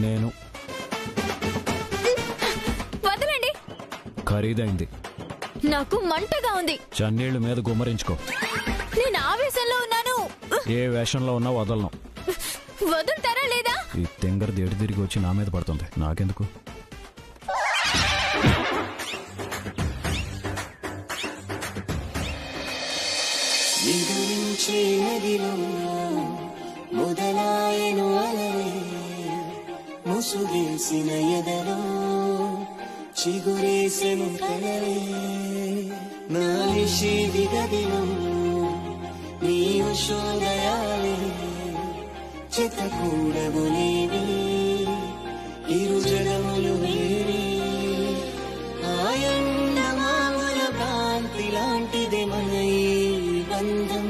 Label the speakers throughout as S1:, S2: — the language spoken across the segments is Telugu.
S1: నేను.
S2: వదలండి.
S1: ఖరీదైంది.
S2: నాకు మంటగా ఉంది.
S1: చన్నీళ్లు మీద గుమ్మరించుకో.
S2: నేను ఆవేశంలో ఉన్నాను.
S1: ఏ వేషంలో ఉన్నా వదలను.
S2: వదులుతారా లేదా?
S1: ఈ తెంగర్ దేడి తిరిగి వచ్చి నా మీద పడుతుంది. నాకెందుకు?
S3: మొదలాయను అలరే ముసుగేసిన ఎదలో చిగురేసెను కలరే నాలిషి విగదిలో నీవు శోదయాలే చెతకూడబులేవి ఇరు జగములు వేరే ఆయన మామూల భ్రాంతి లాంటిదే మన ఈ బంధం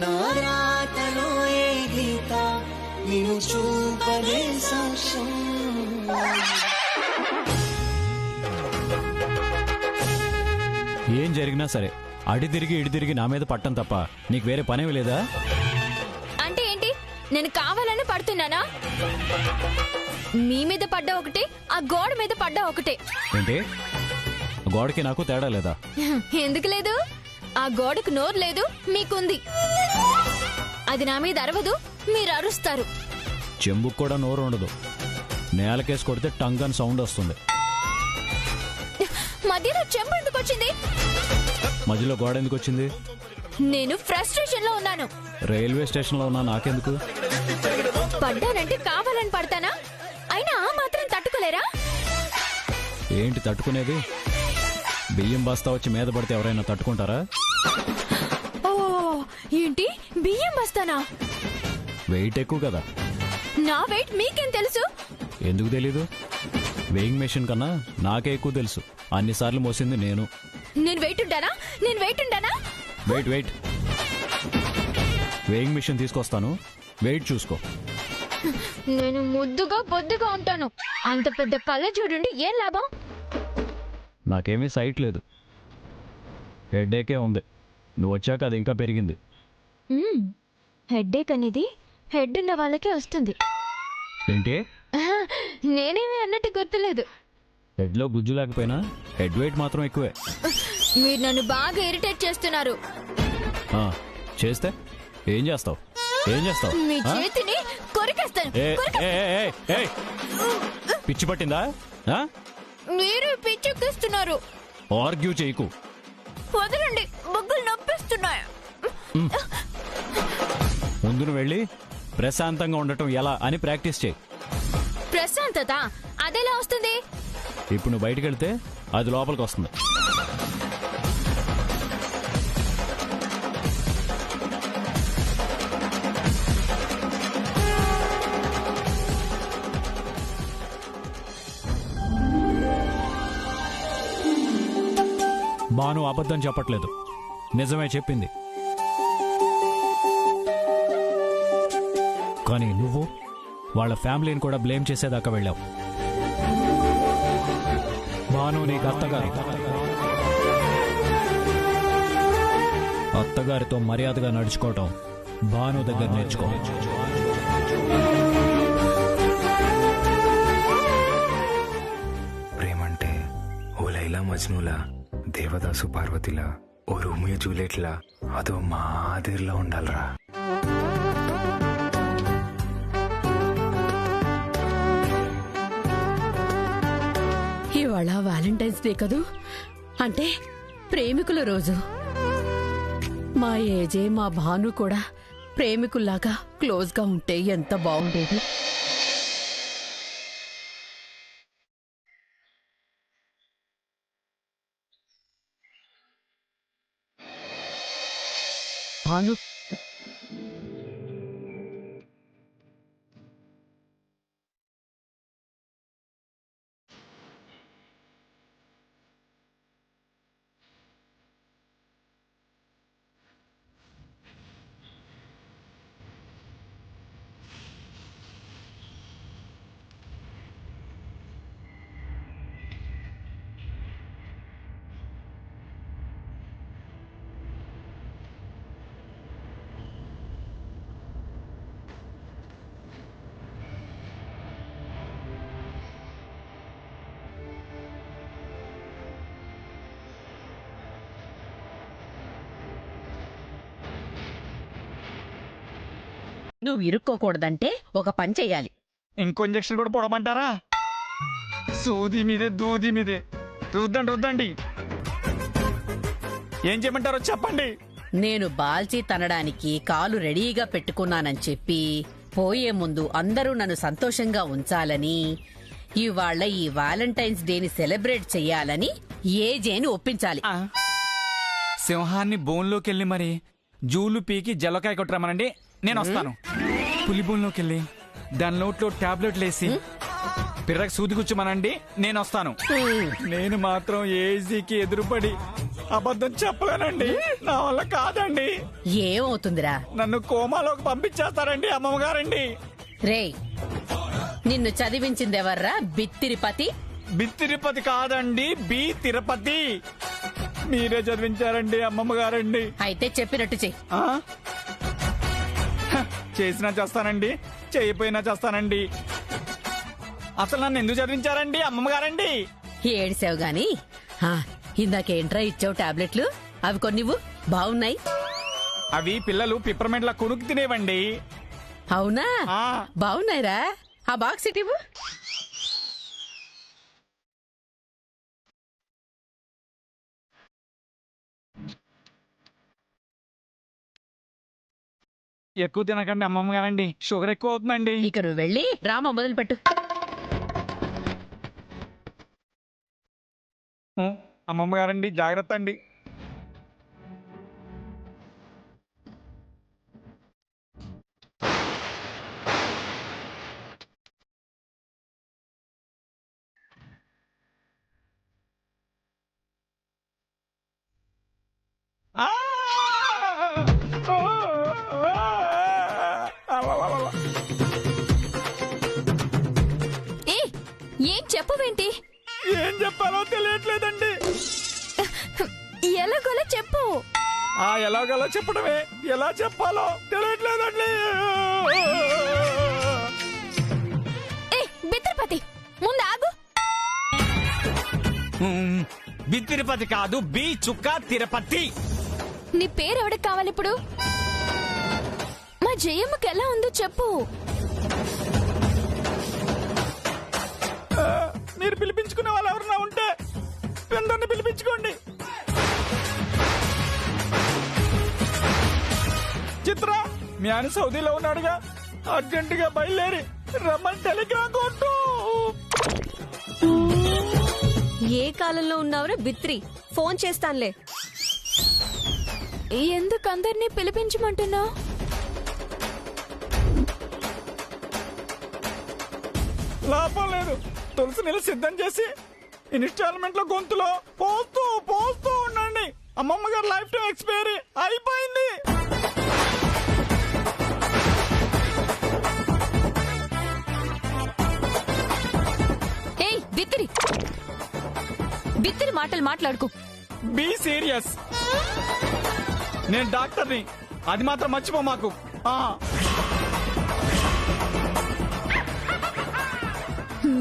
S3: నారాతలో ఏ గీత నిన్ను చూపదే సాక్ష్యం
S1: ఏం జరిగినా సరే అడి తిరిగి ఇడి తిరిగి నా మీద పట్టం తప్ప నీకు వేరే పనేమి లేదా?
S2: అంటే ఏంటి? నేను కావాలని పడుతున్నానా? మీ మీద పడ్డా ఒకటే, ఆ గోడ మీద పడ్డా ఒకటే.
S1: ఏంటి? గోడకి నాకు తేడా లేదా?
S2: ఎందుకు లేదు? ఆ గోడకు నోరు లేదు, మీకుంది. అది నా మీద అరవదు, మీరు అరుస్తారు.
S1: చెంబుకు కూడా నోరు ఉండదు. నేలకేసి కొడితే టంగ్ అని సౌండ్ వస్తుంది.
S2: మధ్యలో చెంబు ఎందుకు వచ్చింది?
S1: మధ్యలో గోడ ఎందుకు వచ్చింది?
S2: నేను ఫ్రస్ట్రేషన్ లో ఉన్నాను.
S1: రైల్వే స్టేషన్ లో ఉన్నా నాకెందుకు?
S2: పడ్డానంటే కావాలని పడతానా? అయినా ఆ మాత్రం తట్టుకోలేరా?
S1: ఏంటి తట్టుకునేది? బియ్యం బస్తా వచ్చి మీద పడితే ఎవరైనా తట్టుకుంటారా?
S2: ఓ ఏంటి? బియ్యం బస్తానా?
S1: వెయిట్ ఎక్కువ కదా.
S2: నా వెయిట్ మీకేం తెలుసు?
S1: ఎందుకు తెలీదు? వెయింగ్ మెషిన్ కన్నా నాకే ఎక్కువ తెలుసు. అన్నిసార్లు మోసింది నేను.
S2: నేను వెయిట్ ఉంటానా? నేను వెయిట్ ఉంటానా?
S1: వెయిట్ వెయిట్ వెయింగ్ మెషిన్ తీసుకొస్తాను, వెయిట్ చూసుకో.
S2: నేను ముద్దుగా బొద్దుగా ఉంటాను. అంత పెద్ద కళ్ళ చూడండి, ఏం లాభం?
S1: నాకేమీ సైట్ లేదు, హెడ్ఏకే ఉంది. నువ్వు వచ్చాక అది ఇంకా పెరిగింది.
S2: హెడ్ఏక్ అనేది హెడ్ ఉన్న వాళ్ళకే వస్తుంది.
S1: ఏంటి?
S2: నేనేమి అన్నట్టు గుర్తులేదు.
S1: హెడ్లో గుజ్జు లేకపోయినా హెడ్ వెయిట్ మాత్రం ఎక్కువే.
S2: మీరు నన్ను బాగా ఇరిటేట్ చేస్తున్నారు.
S1: చేస్తే ఏం చేస్తావు? ఏం చేస్తావు?
S2: మీ చేతిని కొరికేస్తాను.
S1: పిచ్చి పట్టిందా?
S2: మీరు పిచ్చెక్కిస్తున్నారు.
S1: ఆర్గ్యూ చేయకు.
S2: వదలండి, బొగ్గులు నొప్పిస్తున్నాయి.
S1: ముందును వెళ్ళి ప్రశాంతంగా ఉండటం ఎలా అని ప్రాక్టీస్ చేయి.
S2: ప్రశాంతత అదెలా వస్తుంది?
S1: ఇప్పుడు నువ్వు బయటకు వెళ్తే అది లోపలికి వస్తుంది. బాను అబద్ధం చెప్పట్లేదు, నిజమే చెప్పింది. కానీ నువ్వు వాళ్ళ ఫ్యామిలీని కూడా బ్లేమ్ చేసేదాకా వెళ్ళావు. బాను నీకు అత్తగారు. అత్తగారితో మర్యాదగా నడుచుకోవటం బాను దగ్గర నేర్చుకో.
S4: ప్రేమంటే ఓ లైలా మజ్నులా, దేవదాసు పార్వతిలా, ఓ రోమియో జూలియట్లా, అదో మాదిరిలా ఉండాలరా.
S5: ఇవాళ వ్యాలంటైన్స్ డే కదూ, అంటే ప్రేమికుల రోజు. మా ఏజే మా భాను కూడా ప్రేమికుల్లాగా క్లోజ్ గా ఉంటే ఎంత బాగుండేది. భాను నువ్వు ఇరుక్కోకూడదంటే ఒక పని చెయ్యాలి.
S6: ఇంకో ఇంజక్షన్ కూడా పొడమంటారా? సూది మీదే దూది మీదే రుద్దండి. ఏం చేయమంటారో చెప్పండి.
S5: నేను బాల్చి తనడానికి కాలు రెడీగా పెట్టుకున్నానని చెప్పి పోయే ముందు అందరూ నన్ను సంతోషంగా ఉంచాలని, ఇవాళ ఈ వాలంటైన్స్ డేని సెలబ్రేట్ చెయ్యాలని ఏజేని ఒప్పించాలి.
S6: సింహాన్ని బోన్లోకి వెళ్ళి మరి జూలు పీకి జల్లకాయ కొట్టరామనండి, నేను వస్తాను. పులి బోన్లోకి వెళ్ళి దాని నోట్లో టాబ్లెట్లు వేసి పిర్రకు సూది కూర్చోమనండి, నేను వస్తాను. నేను మాత్రం ఏజీకి ఎదురుపడి అబద్ధం చెప్పలేనండి, నా వల్ల కాదండి.
S5: ఏమవుతుందిరా?
S6: నన్ను కోమాలోకి పంపించేస్తారండి అమ్మమ్మ గారండి.
S5: రేయ్, నిన్ను చదివించిందెవర్రా? బిత్తిరిపతి.
S6: బిత్తిరిపతి కాదండి, బి తిరుపతి. మీరే చదివించారండి అమ్మమ్మ గారండి.
S5: అయితే చెప్పినట్టు చెయ్యి.
S6: ఆ? హ, చేసినా చేస్తానండి, చేయపోయినా చేస్తానండి. అసలు నన్ను ఎందుకు చదివించారండి అమ్మమ్మ గారండి?
S5: ఏడిసావు గాని ఇందాకేంట్రా ఇచ్చావు టాబ్లెట్లు? అవి కొన్నివ్వు, బాగున్నాయి.
S6: అవి పిల్లలు పిప్పర్మెంట్ల కొనుక్కు తినేవండి.
S5: అవునా?
S6: ఆ.
S5: బాగున్నాయిరా. ఆ బాక్స్ ఇటివ్వు.
S6: ఎక్కువ తినకండి అమ్మమ్మ గారండి, షుగర్ ఎక్కువ అవుతుందండి.
S5: ఇక నువ్వు వెళ్ళి డ్రామా మొదలుపెట్టు.
S6: అమ్మమ్మ గారండి, జాగ్రత్త అండి.
S2: ఏ ఏం చెప్పవేంటి?
S6: ఏం చెప్పాలో తెలియట్లేదండి.
S2: ఎలాగోలా చెప్పు.
S6: ఎలాగలా చెప్పడమే, ఎలా చెప్పాలో తెలియట్లేదండి.
S2: ఏ బిత్తిరిపతి, ముందు ఆగు.
S6: బిత్తిరిపతి కాదు, బి చుక్క తిరుపతి.
S2: నీ పేరు ఎవడికి కావాలి ఇప్పుడు? మా జయమ్మకి ఎలా ఉందో చెప్పు.
S6: మీరు పిలిపించుకునే వాళ్ళు ఎవరన్నా ఉంటే అందరిని పిలిపించుకోండి. చిత్ర, మీ ఆయన సౌదీలో ఉన్నాడుగా, అర్జెంటుగా బయలుదేరి రమ్మని టెలిగ్రామ్ కొట్టు.
S7: ఏ కాలంలో ఉన్నావురా బిత్రి? ఫోన్ చేస్తానులే.
S2: ఎందుకు అందరినీ పిలిపించమంటున్నావు?
S6: లాభం లేదు, తులసి నీళ్ళు సిద్ధం చేసి ఇన్స్టాల్మెంట్ లో గొంతులో పోస్తూ ఉండండి. అమ్మమ్మ గారు లైఫ్ టైం ఎక్స్పైరీ అయిపోయింది.
S2: ఏయ్ బిత్తిరి, బిత్తిరి మాటలు మాట్లాడుకో.
S6: బీ సీరియస్, నేను డాక్టర్ని, అది మాత్రం మర్చిపో మాకు.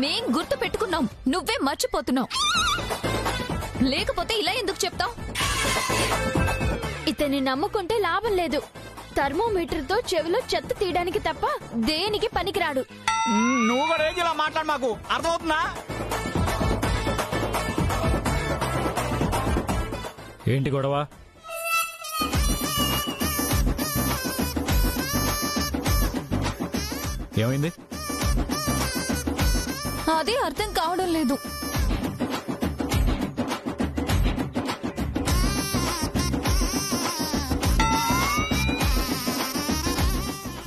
S2: మేం గుర్తు పెట్టుకున్నాం, నువ్వే మర్చిపోతున్నావు. లేకపోతే ఇలా ఎందుకు చెప్తావు? ఇతన్ని నమ్ముకుంటే లాభం లేదు. థర్మోమీటర్ తో చెవిలో చెత్త తీయడానికి తప్ప దేనికి పనికిరాడు.
S6: నువ్వు కూడా ఏది ఇలా మాట్లాడు, మాకు అర్థమవుతుందా?
S1: ఏంటి గొడవ? ఏమైంది?
S2: అదే అర్థం కావడం లేదు.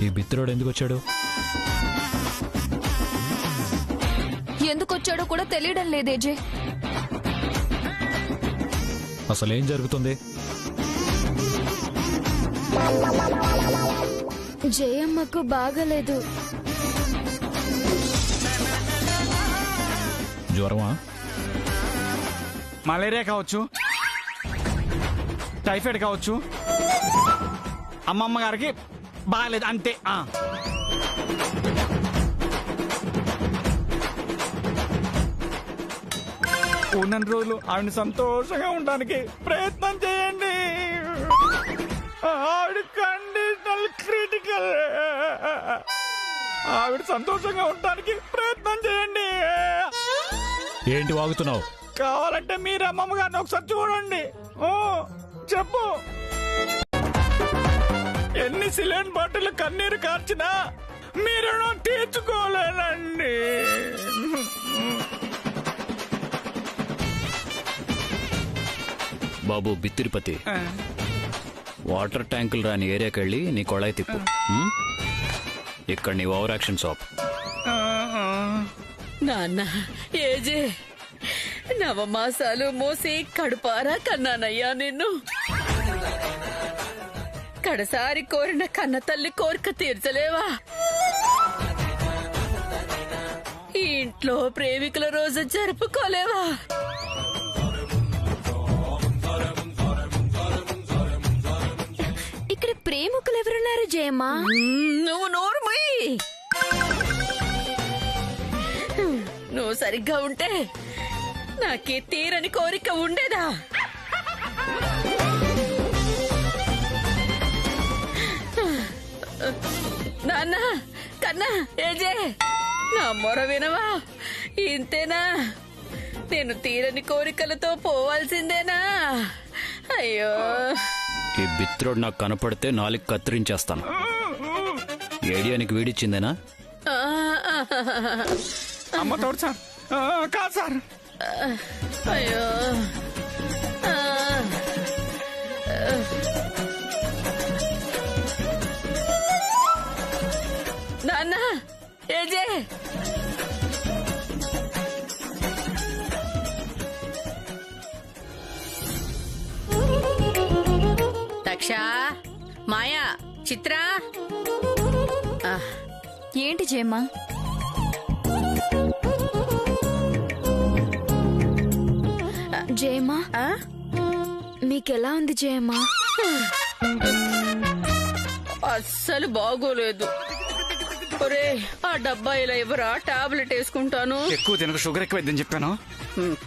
S1: ఈ బిత్తిరోడు ఎందుకు వచ్చాడు?
S2: ఎందుకొచ్చాడో కూడా తెలియడం లేదేజే.
S1: అసలేం జరుగుతుంది?
S2: జయమ్మకు బాగలేదు.
S1: జ్వరమా?
S6: మలేరియా కావచ్చు, టైఫాయిడ్ కావచ్చు. అమ్మమ్మ గారికి బాగాలేదు అంతే. ఉన్నన్ని రోజులు ఆవిడ సంతోషంగా ఉండడానికి ప్రయత్నం చేయండి. ఆవిడ కండిషనల్ క్రిటికల్. ఆవిడ సంతోషంగా ఉండడానికి ప్రయత్నం చేయండి.
S1: ఏంటి వాగుతున్నావు?
S6: కావాలంటే మీరు అమ్మమ్మ గారిని ఒకసారి చూడండి. ఓ చెప్పు. ఎన్ని సిలిండర్ బాటిల్ కన్నీరు కార్చినా మీరు తీర్చుకోలేనండి.
S1: బాబు బిత్తిరిపతి, వాటర్ ట్యాంకులు రాని ఏరియాకి వెళ్ళి నీ కొళాయి తిప్పు. ఉం? ఇక్కడ నీ ఓవర్ యాక్షన్ షాప్.
S5: నాన్న ఏజే నవమాసాలు మోసి కడుపారా కన్నానయ్యా నిన్ను. కడసారి కోరిన కన్న తల్లి కోరిక తీర్చలేవా? ఈ ఇంట్లో ప్రేమికుల రోజు జరుపుకోలేవా?
S2: ఇక్కడ ప్రేమికులు ఎవరున్నారు జయమ్మ?
S5: నువ్వు నోరుమయ్యి. నువ్వు సరిగ్గా ఉంటే నాకే తీరని కోరిక ఉండేదా? నాన్న కన్నా ఏజే నా మొర వినవా? ఇంతేనా? నేను తీరని కోరికలతో పోవాల్సిందేనా? అయ్యో,
S1: ఈ బిత్రోడు నాకు కనపడితే నాలుగు కత్తిరించేస్తాను. ఏడియానికి వీడిచ్చిందేనా?
S6: అమ్మ తోడు సార్. కాదు సార్.
S5: అయ్యో, నాన్న ఏజే దక్ష, మాయా, చిత్ర.
S2: ఏంటి జయమ్మ? జయమ్మ, మీకెలా ఉంది జయమ్మ?
S5: అస్సలు బాగోలేదు. ఒరే ఆ డబ్బా ఇలా ఇవ్వరా, టాబ్లెట్ వేసుకుంటాను.
S6: ఎక్కువ తినక షుగర్ ఎక్కువైందని చెప్పాను.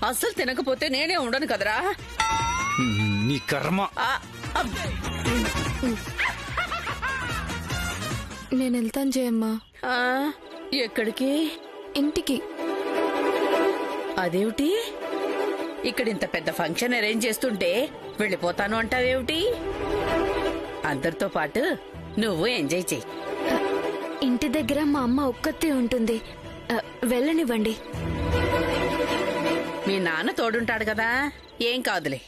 S5: అస్సలు తినకపోతే నేనే ఉండను కదరా.
S6: నీ కర్మ.
S2: నేను వెళ్తాను జయమ్మ.
S5: ఎక్కడికి?
S2: ఇంటికి.
S5: అదేమిటి, ఇక్కడ ఇంత పెద్ద ఫంక్షన్ అరేంజ్ చేస్తుంటే వెళ్ళిపోతాను అంటావేమిటి? అందరితో పాటు నువ్వు ఎంజాయ్ చెయ్యి.
S2: ఇంటి దగ్గర మా అమ్మ ఒక్కతే ఉంటుంది, వెళ్ళనివ్వండి.
S5: మీ నాన్న తోడుంటాడు కదా, ఏం కాదులే.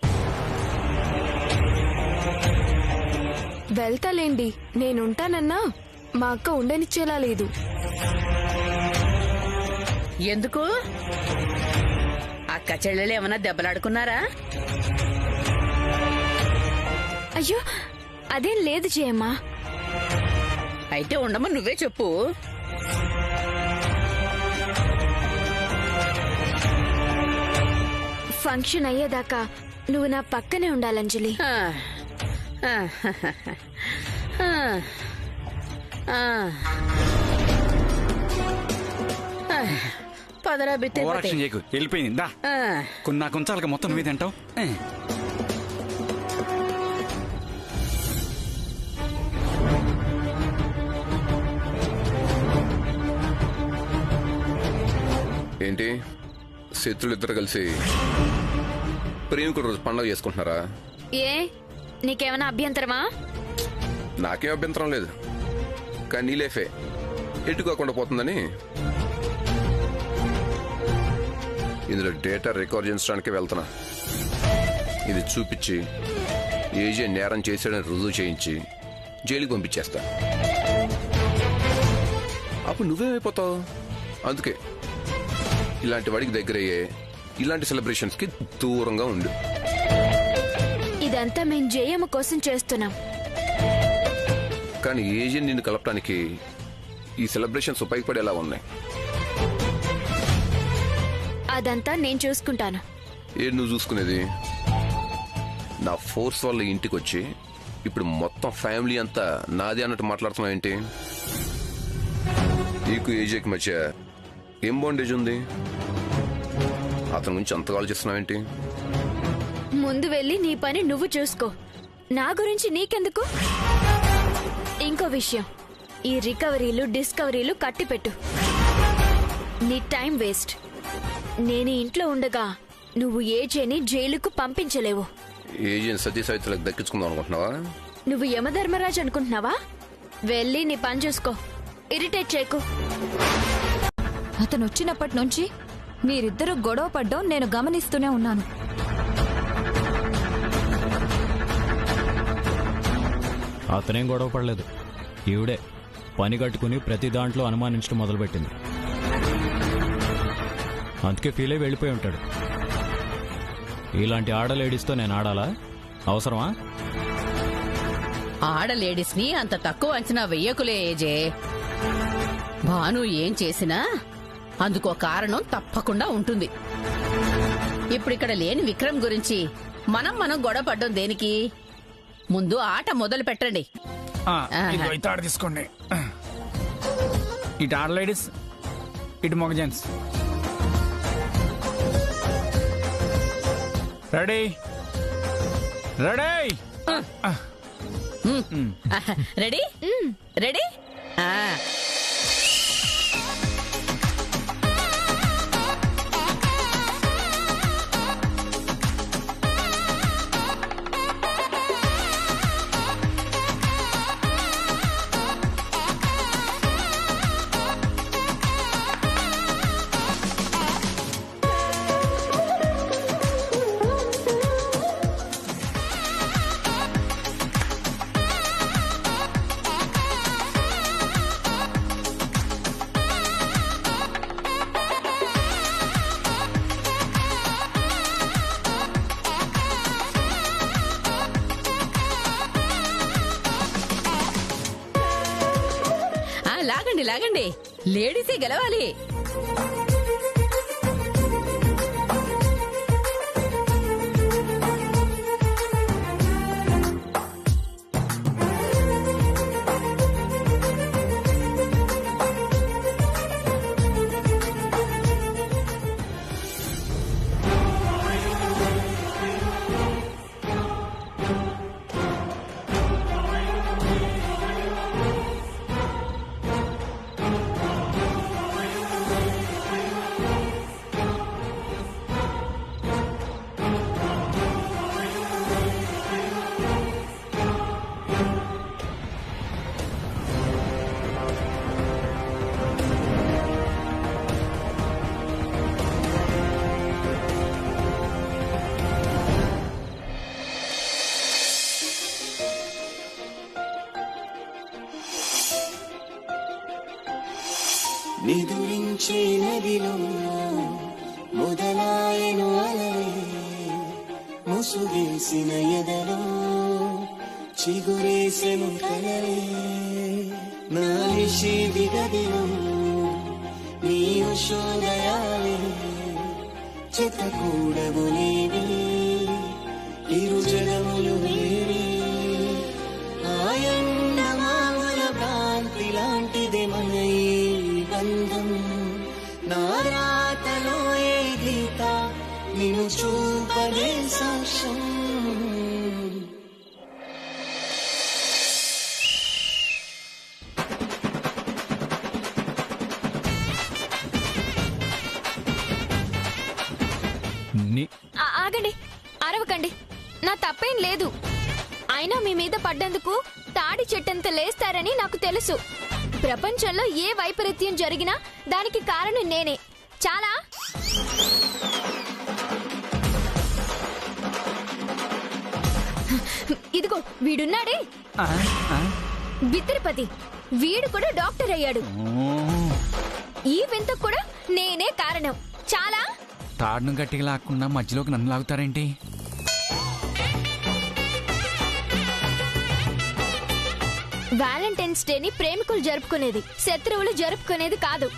S2: వెళ్తాలేండి, నేనుంటానన్నా మా అక్క ఉండనిచ్చేలా లేదు.
S5: ఎందుకు? అక్క చెల్లెలు ఏమన్నా దెబ్బలాడుకున్నారా?
S2: అయ్యో అదేం లేదు జయమ్మ.
S5: అయితే ఉండమని నువ్వే చెప్పు.
S2: ఫంక్షన్ అయ్యేదాకా నువ్వు నా పక్కనే ఉండాలంజలి.
S5: పదరా బిత్తే.
S6: ఓవరాక్షన్ చేయకు, వెళ్ళిపోయింది. దా కొన్ని నాకు ఉంచాలి, మొత్తం నువ్వే తింటావు.
S8: ఏంటి శత్రులు ఇద్దరు కలిసి ప్రేమికుడు రోజు పండుగ చేసుకుంటున్నారా?
S2: ఏ నీకేమైనా అభ్యంతరమా?
S8: నాకేం అభ్యంతరం లేదు, కానీ నీ లైఫే ఎటుకోకుండా పోతుందని ఇందులో డేటా రికార్డ్ చేయించడానికి వెళ్తున్నా. ఇది చూపించి ఏజే నేరం చేశాడని రుజువు చేయించి జైలుకి పంపించేస్తా. అప్పుడు నువ్వేమైపోతావు? అందుకే ఇలాంటి వాడికి దగ్గరయ్యే ఇలాంటి సెలబ్రేషన్స్ కి దూరంగా ఉండు.
S2: ఇదంతా మేం జయమ్మ కోసం చేస్తున్నాం.
S8: కానీ ఏజెంట్ నిన్ను కలపడానికి ఈ సెలబ్రేషన్స్ ఉపయోగపడేలా ఉన్నాయి.
S2: అదంతా నేను చూసుకుంటాను.
S8: ఏడు నువ్వు చూసుకునేది? నా ఫోర్స్ వల్ల ఇంటికి వచ్చి ఇప్పుడు మొత్తం ఫ్యామిలీ అంతా నాది అన్నట్టు మాట్లాడుతున్నావు ఏంటి? నీకు ఏజేకి మధ్య ఏం బాండేజ్ ఉంది? అతని గురించి అంతగా ఆలోచిస్తున్నావేంటి?
S2: ముందు వెళ్ళి నీ పని నువ్వు చూసుకో, నా గురించి నీకెందుకు? ఇంకో విషయం, ఈ రికవరీలు డిస్కవరీలు కట్టిపెట్టు. నీ టైం వేస్ట్. నేను ఇంట్లో ఉండగా నువ్వు ఏజేని జైలుకు పంపించలేవు.
S8: ఏజెంట్ సతీ సావిత్రులకు దక్కించుకుందాం అనుకుంటున్నావా?
S2: నువ్వు యమధర్మరాజు అనుకుంటున్నావా? వెళ్ళి నీ పని చూసుకో. ఇరిటేట్ చేయకు.
S7: అతను వచ్చినప్పటి నుంచి మీరిద్దరూ గొడవ పడ్డం నేను గమనిస్తూనే ఉన్నాను.
S1: అతనేం గొడవ పడలేదు. ఈవిడే పని కట్టుకుని ప్రతి దాంట్లో అనుమానించడం మొదలుపెట్టింది. అందుకే ఫీల్ అయి వెళ్ళిపోయి ఉంటాడు. ఇలాంటి ఆడ లేడీస్తో నేను ఆడాలా? అవసరమా?
S5: ఆడ లేడీస్ ని అంత తక్కువ అంచనా వెయ్యకులే ఏజే. భాను ఏం చేసినా అందుకో కారణం తప్పకుండా ఉంటుంది. ఇప్పుడిక్కడ లేని విక్రమ్ గురించి మనం గొడవ పడ్డం దేనికి? ముందు ఆట మొదలు పెట్టండి.
S6: ఇదిగో ఈ తాడు తీసుకోండి. ఇటు ఆడ లేడీస్, ఇటు మగ gents. Ready ready
S5: ready ready. లాగండి లాగండి, లేడీసే గెలవాలి.
S3: నిదురించే నదిలో మొదలాయను అలలే, ముసుగేసిన ఎదలో చిగురేసెను కలలే. నా నిషేధి గదిలో నీ ఉషోదయాలే చెత్తకూడవు లేవి, ఇరు జగములు వేరే. ఆయన మామూల భ్రాంతి లాంటిదే మన ఈ బంధం. నా రాతలో ఏ గీత నిన్ను చూపదే సాక్ష్యం.
S2: ఆగండి, అరవకండి. నా తప్పేం లేదు. అయినా మీ మీద పడ్డందుకు తాడి చెట్టంత లేస్తారని నాకు తెలుసు. ప్రపంచంలో ఏ వైపరీత్యం జరిగినా దానికి కారణం నేనే. చాలా ఇదిగో వీడున్నాడే బిత్తిరిపతి, వీడు కూడా డాక్టర్ అయ్యాడు. ఈ వింత కూడా నేనే కారణం. చాలా
S6: తాడును గట్టిగా లాక్కుండా మధ్యలోకి నన్ను లాగుతారేంటి?
S2: వ్యాలంటైన్స్ డేని ప్రేమికులు జరుపుకునేది, శత్రువులు జరుపుకునేది కాదు.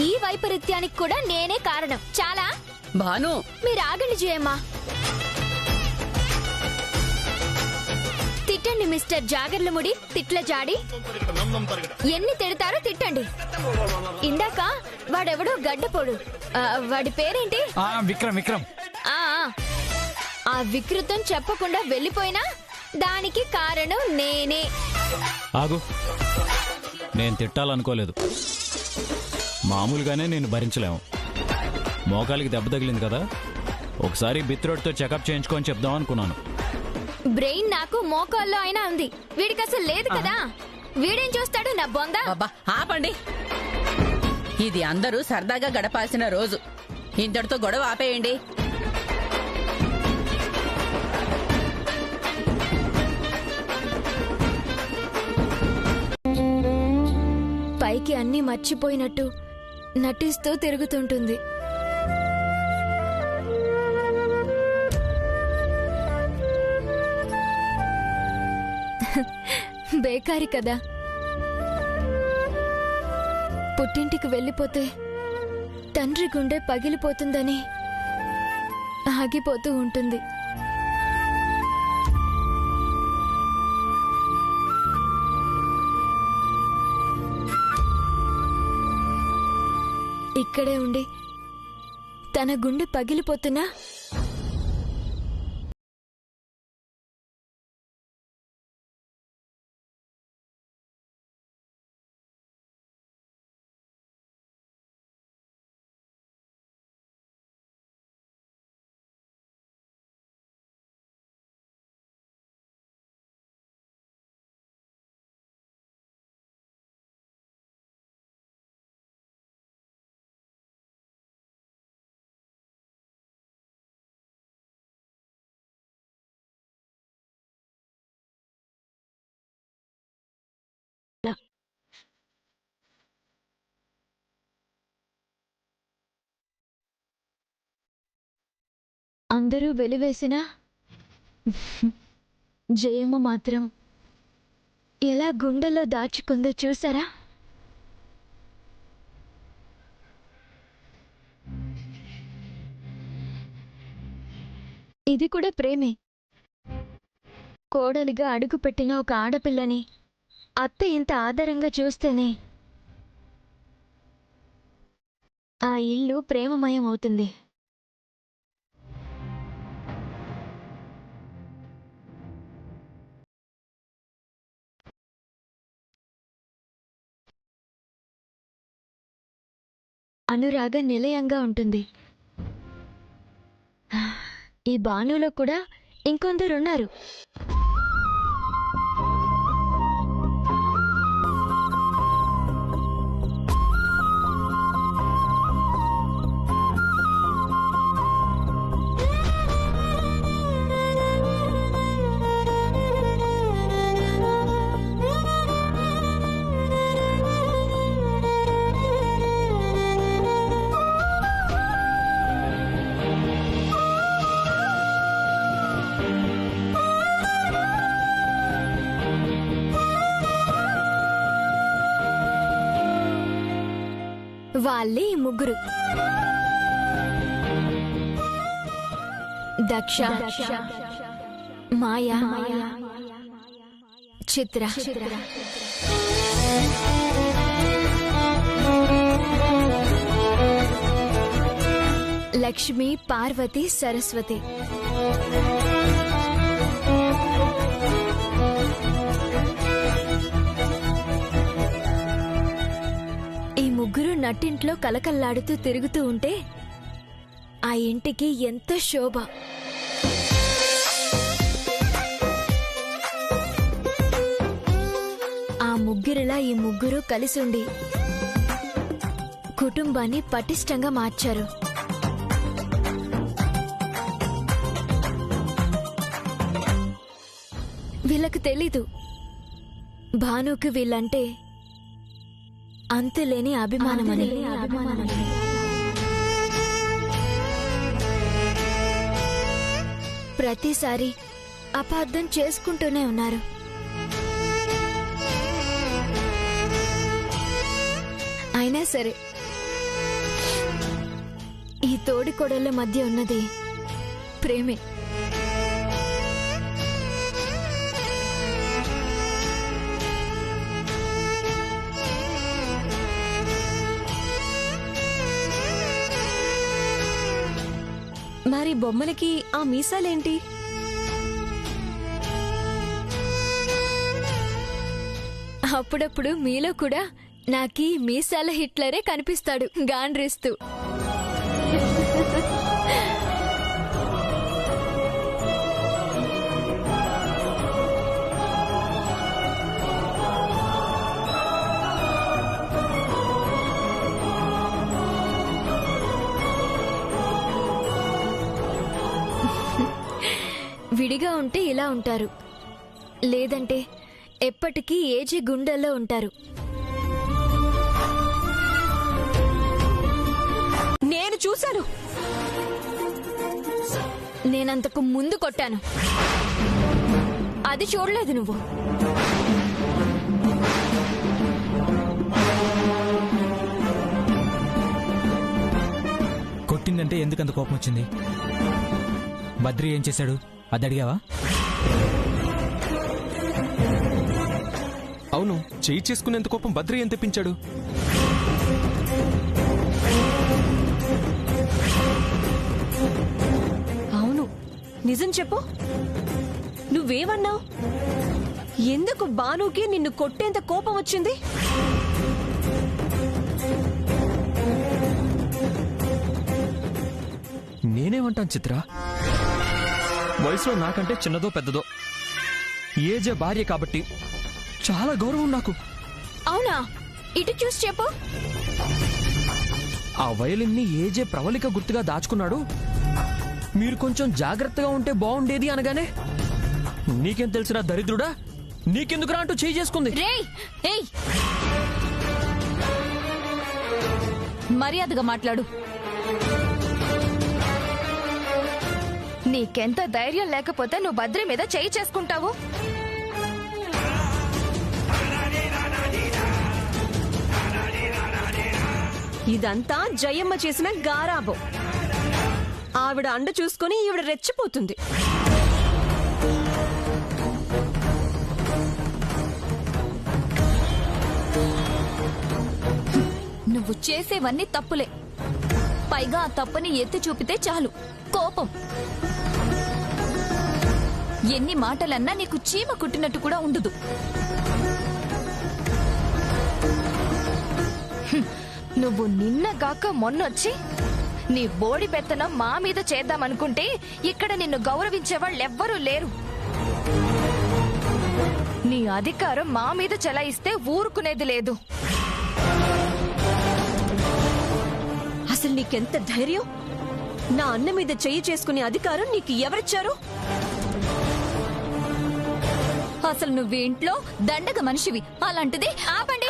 S2: ఈ వైపరీత్యానికి కూడా నేనే కారణం. చాలా
S5: భాను,
S2: మీరు ఆగండి జయమ్మా. తిట్టండి మిస్టర్ జాగర్లముడి, తిట్ల జాడి. ఎన్ని తిడతారో తిట్టండి. ఇందాక వాడెవడో గడ్డపోడు, వాడి పేరేంటి?
S6: విక్రమ్.
S2: ఆ వికృతం చెప్పకుండా వెళ్ళిపోయినా దానికి కారణం నేనే.
S1: ఆగు, నేను తిట్టాలనుకోలేదు. మామూలుగానే నేను భరించలేము. మోకాలికి దెబ్బ తగిలింది కదా, ఒకసారి బిత్రోడ్తో చెకప్ చేయించుకొని చెప్దాం అనుకున్నాను.
S2: బ్రెయిన్ నాకు మోకాల్లో అయినా ఉంది, వీడికి అసలు లేదు కదా. వీడేం చూస్తాడు నా బొంద.
S5: అబ్బా ఆపండి, ఇది అందరూ సరదాగా గడపాల్సిన రోజు. ఇంతటితో గొడవ ఆపేయండి.
S2: పైకి అన్నీ మర్చిపోయినట్టు నటిస్తూ తిరుగుతుంటుంది. బేకారి కదా. పుట్టింటికి వెళ్ళిపోతే తండ్రి గుండె పగిలిపోతుందని ఆగిపోతూ ఉంటుంది. ఇక్కడే ఉండి తన గుండె పగిలిపోతున్నా అందరూ వెలివేసిన జయమ్మ మాత్రం ఎలా గుండెల్లో దాచుకుందో చూసారా? ఇది కూడా ప్రేమే. కోడలిగా అడుగుపెట్టిన ఒక ఆడపిల్లని అత్త ఇంత ఆదరంగా చూస్తేనే ఆ ఇల్లు ప్రేమమయం అవుతుంది. అనురాగ నిలయంగా ఉంటుంది. ఈ బాణులో కూడా ఇంకొందరున్నారు. వాళ్ళే ఈ ముగ్గురు. దక్ష, మాయా, చిత్ర. లక్ష్మి, పార్వతి, సరస్వతి. ఈ ముగ్గురు నట్టింట్లో కలకల్లాడుతూ తిరుగుతూ ఉంటే ఆ ఇంటికి ఎంతో శోభ. ఆ ముగ్గురిలా ఈ ముగ్గురు కలిసుండి కుటుంబాన్ని పటిష్టంగా మార్చారు. వీళ్ళకు తెలీదు భానుకి వీళ్ళంటే అంతులేని అభిమానమని. ప్రతిసారి అపార్థం చేసుకుంటూనే ఉన్నారు. అయినా సరే ఈ తోడికోడళ్ళ మధ్య ఉన్నది ప్రేమే.
S7: మరి బొమ్మలకి ఆ మీసాలేంటి?
S2: అప్పుడప్పుడు మీలో కూడా నాకీ మీసాల హిట్లరే కనిపిస్తాడు గాండ్రిస్తూ. విడిగా ఉంటే ఇలా ఉంటారు, లేదంటే ఎప్పటికీ ఏజీ గుండెల్లో ఉంటారు.
S9: నేను చూశాను.
S2: నేనంతకు ముందు కొట్టాను, అది చూడలేదు నువ్వు.
S10: కొట్టిందంటే ఎందుకంత కోపం వచ్చింది? బద్రి ఏం చేశాడు అది అడిగావా?
S11: అవును, చేయి చేసుకునేంత కోపం బద్రి ఏం తెప్పించాడు?
S9: అవును, నిజం చెప్పు, నువ్వేమన్నావు? ఎందుకు బానుకి నిన్ను కొట్టేంత కోపం వచ్చింది?
S11: నేనేమంటాను చిత్ర, వయసులో నాకంటే చిన్నదో పెద్దదో, ఏజే భార్య కాబట్టి చాలా గౌరవం నాకు.
S2: అవునా? ఇటు చూసి చెప్పు.
S11: ఆ వయలిన్ని ఏజే ప్రవళిక గుర్తుగా దాచుకున్నాడు. మీరు కొంచెం జాగ్రత్తగా ఉంటే బాగుండేది అనగానే, నీకేం తెలిసినా దరిద్రుడా, నీకెందుకురా అంటూ చేయి చేసుకుంది.
S7: మర్యాదగా మాట్లాడు. నీకెంత ధైర్యం లేకపోతే నువ్వు బద్రి మీద చేయి చేసుకుంటావు?
S9: ఇదంతా జయమ్మ చేసిన గారాబం. ఆవిడ అండ చూసుకుని ఈవిడ రెచ్చిపోతుంది.
S7: నువ్వు చేసేవన్నీ తప్పులే, పైగా ఆ తప్పుని ఎత్తి చూపితే చాలు కోపం. ఎన్ని మాటలన్నా నీకు చీమ కుట్టినట్టు కూడా ఉండదు. నువ్వు నిన్నగాక మొన్నొచ్చి నీ బోడి పెత్తనం మా మీద చేద్దామనుకుంటే ఇక్కడ నిన్ను గౌరవించేవాళ్ళెవ్వరూ లేరు. నీ అధికారం మా మీద చెలాయిస్తే ఊరుకునేది లేదు.
S9: అసలు నీకెంత ధైర్యం? నా అన్న మీద చెయ్యి చేసుకునే అధికారం నీకు ఎవరిచ్చారు?
S7: అసలు నువ్వు ఇంట్లో దండగ మనిషివి. అలాంటిది
S2: ఆపండి.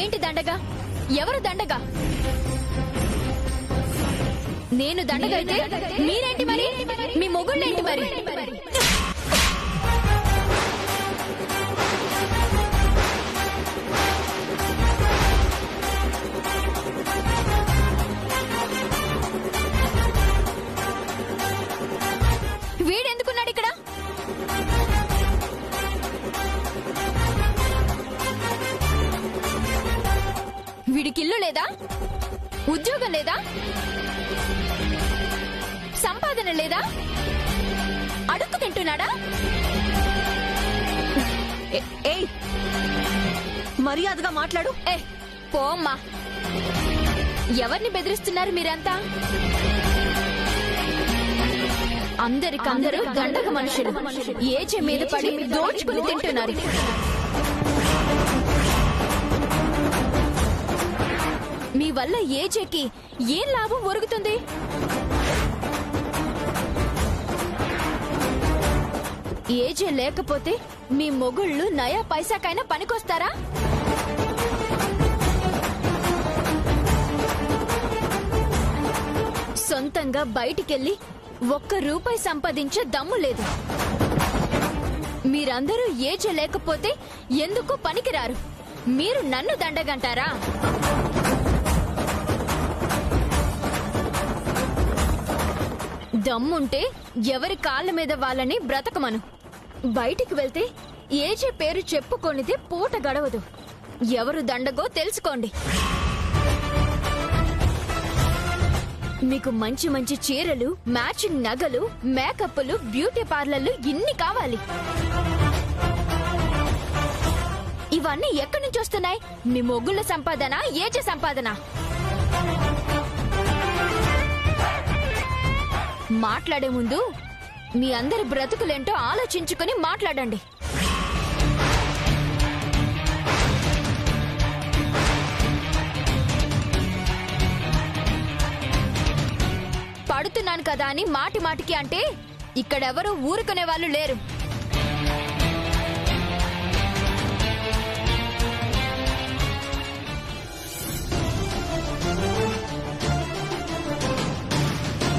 S2: ఏంటి దండగా? ఎవరు దండగా? నేను దండగా అయితే మీరేంటి మరి? మీ మొగుళ్ళేంటి మరి? వీడెందుకున్నాడు ఇక్కడ? వీడికి ఇల్లు లేదా? ఉద్యోగం లేదా? సంపాదన లేదా? అడుక్కు తింటున్నాడా?
S9: ఏయ్, మర్యాదగా మాట్లాడు.
S2: పోమ్మా. ఎవరిని బెదిరిస్తున్నారు మీరంతా? అందరికందరూ దండగ మనుషులు ఏజే మీద పడి దోచుకుని తింటున్నారు. మీ వల్ల ఏజేకి ఏం లాభం ఒరుగుతుంది? ఏజే లేకపోతే మీ మొగుళ్ళు నయా పైసాకైనా పనికొస్తారా? సొంతంగా బయటికెళ్ళి ₹1 సంపాదించే దమ్ము లేదు. మీరందరూ ఏజే లేకపోతే ఎందుకు పనికిరారు? మీరు నన్ను దండగంటారా? దమ్ముంటే ఎవరి కాళ్ళ మీద వాళ్ళని బ్రతకమను. బయటికి వెళ్తే ఏజే పేరు చెప్పుకొనిదే పూట గడవదు. ఎవరు దండగో తెలుసుకోండి. మీకు మంచి మంచి చీరలు, మ్యాచింగ్ నగలు, మేకప్లు, బ్యూటీ పార్లర్లు ఇన్ని కావాలి. ఇవన్నీ ఎక్కడి నుంచి వస్తున్నాయి? మీ మొగుళ్ళ సంపాదన, ఏజ సంపాదన. మాట్లాడే ముందు మీ అందరి బ్రతుకులేంటో ఆలోచించుకుని మాట్లాడండి. పడుతున్నాను కదా అని మాటి మాటికి అంటే ఇక్కడెవరూ ఊరుకునే వాళ్ళు లేరు.